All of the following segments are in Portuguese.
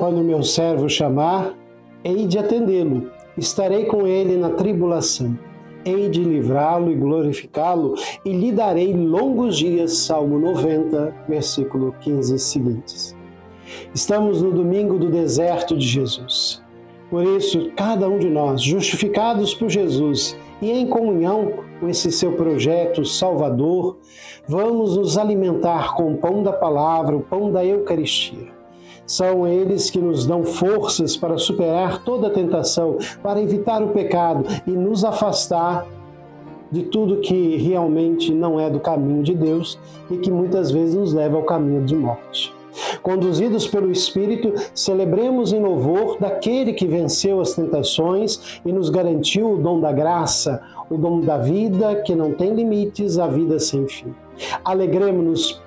Quando meu servo chamar, hei de atendê-lo. Estarei com ele na tribulação. Hei de livrá-lo e glorificá-lo, e lhe darei longos dias. Salmo 90, versículo 15 seguintes. Estamos no domingo do deserto de Jesus. Por isso, cada um de nós, justificados por Jesus e em comunhão com esse seu projeto salvador, vamos nos alimentar com o pão da palavra, o pão da Eucaristia. São eles que nos dão forças para superar toda a tentação, para evitar o pecado e nos afastar de tudo que realmente não é do caminho de Deus e que muitas vezes nos leva ao caminho de morte. Conduzidos pelo Espírito, celebremos em louvor daquele que venceu as tentações e nos garantiu o dom da graça, o dom da vida que não tem limites, a vida sem fim. Alegremos-nos,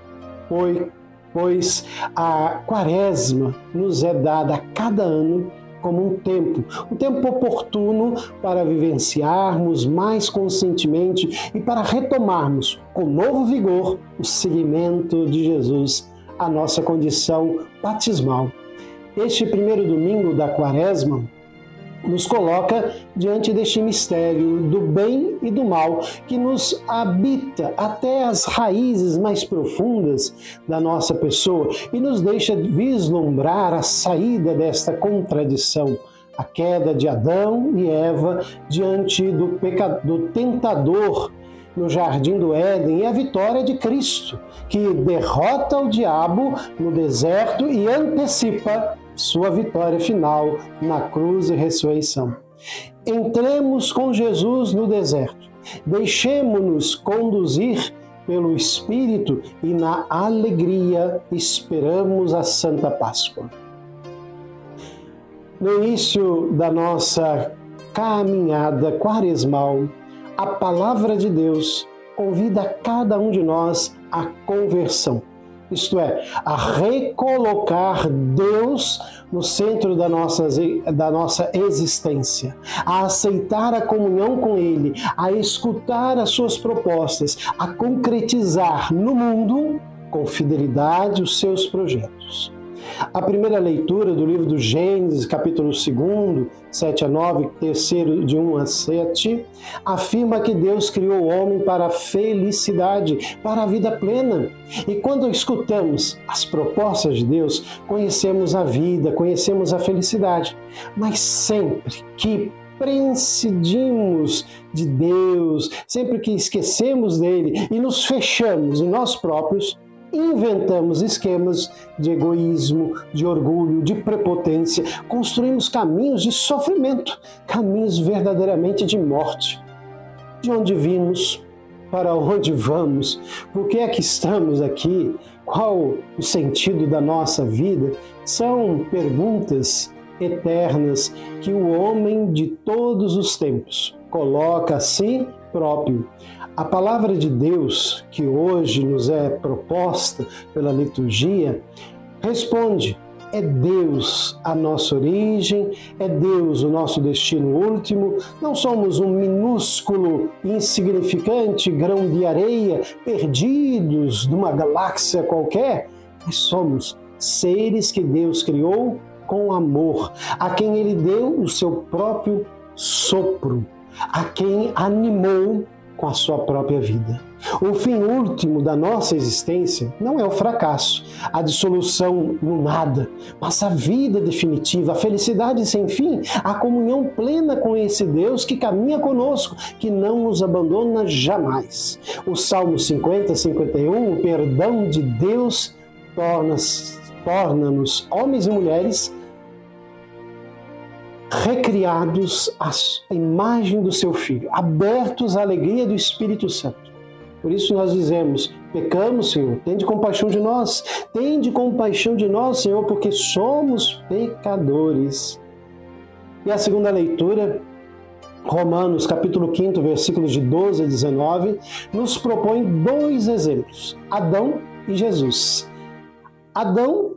pois a Quaresma nos é dada a cada ano como um tempo oportuno para vivenciarmos mais conscientemente e para retomarmos com novo vigor o seguimento de Jesus, a nossa condição batismal. Este primeiro domingo da Quaresma nos coloca diante deste mistério do bem e do mal que nos habita até as raízes mais profundas da nossa pessoa e nos deixa vislumbrar a saída desta contradição, a queda de Adão e Eva diante do tentador no Jardim do Éden e a vitória de Cristo, que derrota o diabo no deserto e antecipa sua vitória final na cruz e ressurreição. Entremos com Jesus no deserto, deixemo-nos conduzir pelo Espírito e na alegria esperamos a Santa Páscoa. No início da nossa caminhada quaresmal, a palavra de Deus convida cada um de nós à conversão. Isto é, a recolocar Deus no centro da nossa existência, a aceitar a comunhão com Ele, a escutar as suas propostas, a concretizar no mundo, com fidelidade, os seus projetos. A primeira leitura do livro do Gênesis, capítulo 2, 7 a 9, terceiro de 1 a 7, afirma que Deus criou o homem para a felicidade, para a vida plena. E quando escutamos as propostas de Deus, conhecemos a vida, conhecemos a felicidade. Mas sempre que prescindimos de Deus, sempre que esquecemos dele e nos fechamos em nós próprios, inventamos esquemas de egoísmo, de orgulho, de prepotência, construímos caminhos de sofrimento, caminhos verdadeiramente de morte. De onde vimos? Para onde vamos? Por que é que estamos aqui? Qual o sentido da nossa vida? São perguntas eternas que o homem de todos os tempos coloca a si próprio. A palavra de Deus, que hoje nos é proposta pela liturgia, responde: é Deus a nossa origem, é Deus o nosso destino último, não somos um minúsculo, insignificante grão de areia, perdidos numa galáxia qualquer, mas somos seres que Deus criou com amor, a quem Ele deu o seu próprio sopro, a quem animou com a sua própria vida. O fim último da nossa existência não é o fracasso, a dissolução no nada, mas a vida definitiva, a felicidade sem fim, a comunhão plena com esse Deus que caminha conosco, que não nos abandona jamais. O Salmo 50, 51, o perdão de Deus torna-nos homens e mulheres recriados à imagem do seu Filho, abertos à alegria do Espírito Santo. Por isso nós dizemos: pecamos, Senhor, tende compaixão de nós. Tende compaixão de nós, Senhor, porque somos pecadores. E a segunda leitura, Romanos, capítulo 5, versículos de 12 a 19, nos propõe dois exemplos: Adão e Jesus. Adão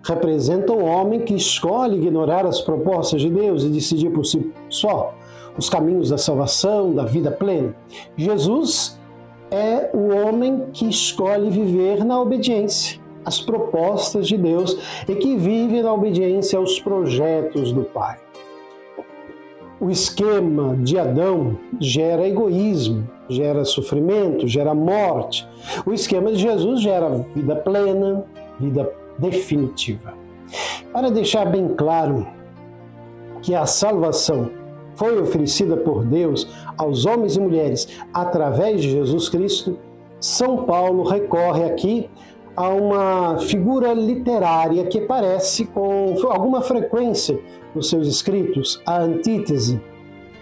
representa um homem que escolhe ignorar as propostas de Deus e decidir por si só os caminhos da salvação, da vida plena. Jesus é o homem que escolhe viver na obediência, as propostas de Deus e que vive na obediência aos projetos do Pai. O esquema de Adão gera egoísmo, gera sofrimento, gera morte. O esquema de Jesus gera vida plena, vida definitiva. Para deixar bem claro que a salvação foi oferecida por Deus aos homens e mulheres através de Jesus Cristo, São Paulo recorre aqui a uma figura literária que aparece com alguma frequência nos seus escritos, a antítese.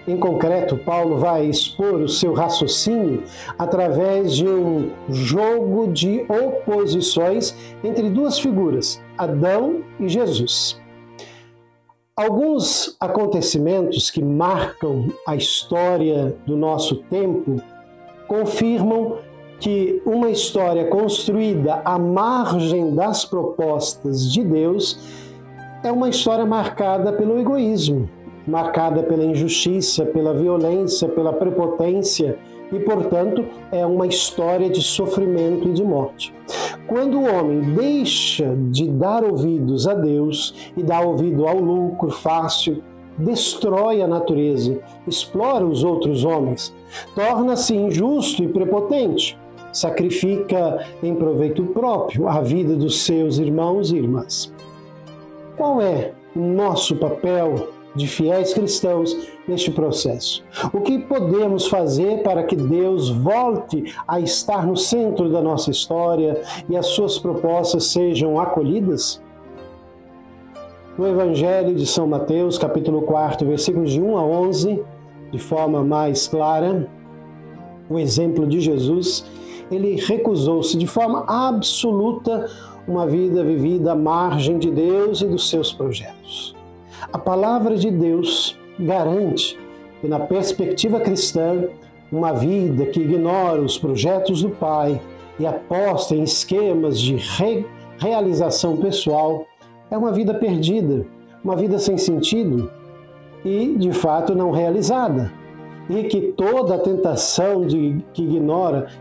Em concreto, Paulo vai expor o seu raciocínio através de um jogo de oposições entre duas figuras, Adão e Jesus. Alguns acontecimentos que marcam a história do nosso tempo confirmam que uma história construída à margem das propostas de Deus é uma história marcada pelo egoísmo, marcada pela injustiça, pela violência, pela prepotência e, portanto, é uma história de sofrimento e de morte. Quando o homem deixa de dar ouvidos a Deus e dá ouvido ao lucro fácil, destrói a natureza, explora os outros homens, torna-se injusto e prepotente, sacrifica em proveito próprio a vida dos seus irmãos e irmãs. Qual é o nosso papel de fiéis cristãos neste processo? O que podemos fazer para que Deus volte a estar no centro da nossa história e as suas propostas sejam acolhidas? No Evangelho de São Mateus, capítulo 4, versículos de 1 a 11, de forma mais clara, o exemplo de Jesus, ele recusou-se de forma absoluta uma vida vivida à margem de Deus e dos seus projetos. A palavra de Deus garante que, na perspectiva cristã, uma vida que ignora os projetos do Pai e aposta em esquemas de realização pessoal é uma vida perdida, uma vida sem sentido e, de fato, não realizada. E que toda a tentação de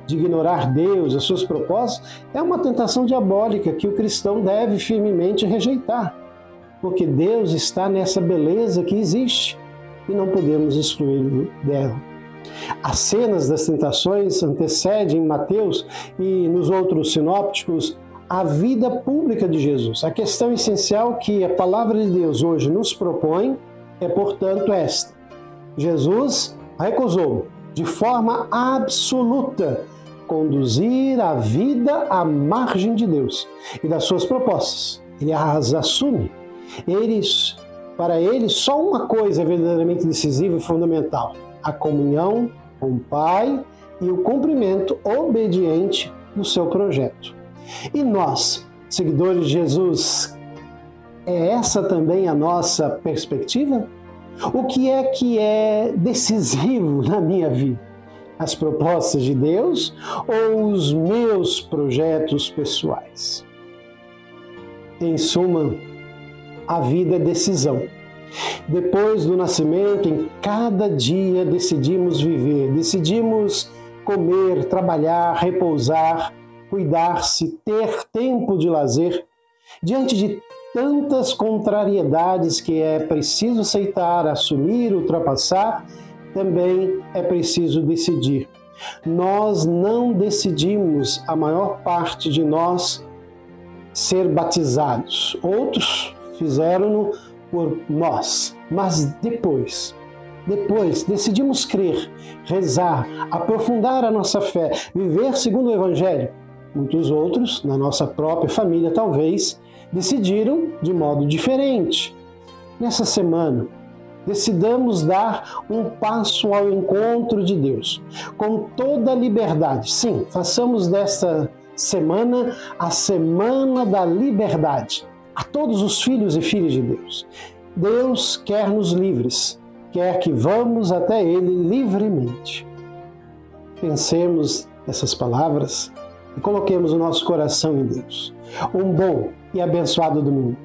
ignorar Deus, as suas propostas, é uma tentação diabólica que o cristão deve firmemente rejeitar. Porque Deus está nessa beleza que existe e não podemos excluí-lo dela. As cenas das tentações antecedem em Mateus e nos outros sinópticos a vida pública de Jesus. A questão essencial que a palavra de Deus hoje nos propõe é, portanto, esta. Jesus recusou, de forma absoluta, conduzir a vida à margem de Deus e das suas propostas. Ele as assume. Para ele, só uma coisa é verdadeiramente decisiva e fundamental: a comunhão com o Pai e o cumprimento obediente do seu projeto. E nós, seguidores de Jesus, é essa também a nossa perspectiva? O que é decisivo na minha vida? As propostas de Deus ou os meus projetos pessoais? Em suma, a vida é decisão. Depois do nascimento, em cada dia decidimos viver, decidimos comer, trabalhar, repousar, cuidar-se, ter tempo de lazer. Diante de tantas contrariedades que é preciso aceitar, assumir, ultrapassar, também é preciso decidir. Nós não decidimos, a maior parte de nós, ser batizados. Outros fizeram-no por nós. Mas depois decidimos crer, rezar, aprofundar a nossa fé, viver segundo o Evangelho. Muitos outros, na nossa própria família talvez, decidiram de modo diferente. Nessa semana, decidamos dar um passo ao encontro de Deus, com toda a liberdade. Sim, façamos desta semana a Semana da Liberdade, a todos os filhos e filhas de Deus. Deus quer nos livres, quer que vamos até Ele livremente. Pensemos nessas palavras e coloquemos o nosso coração em Deus. Um bom e abençoado domingo.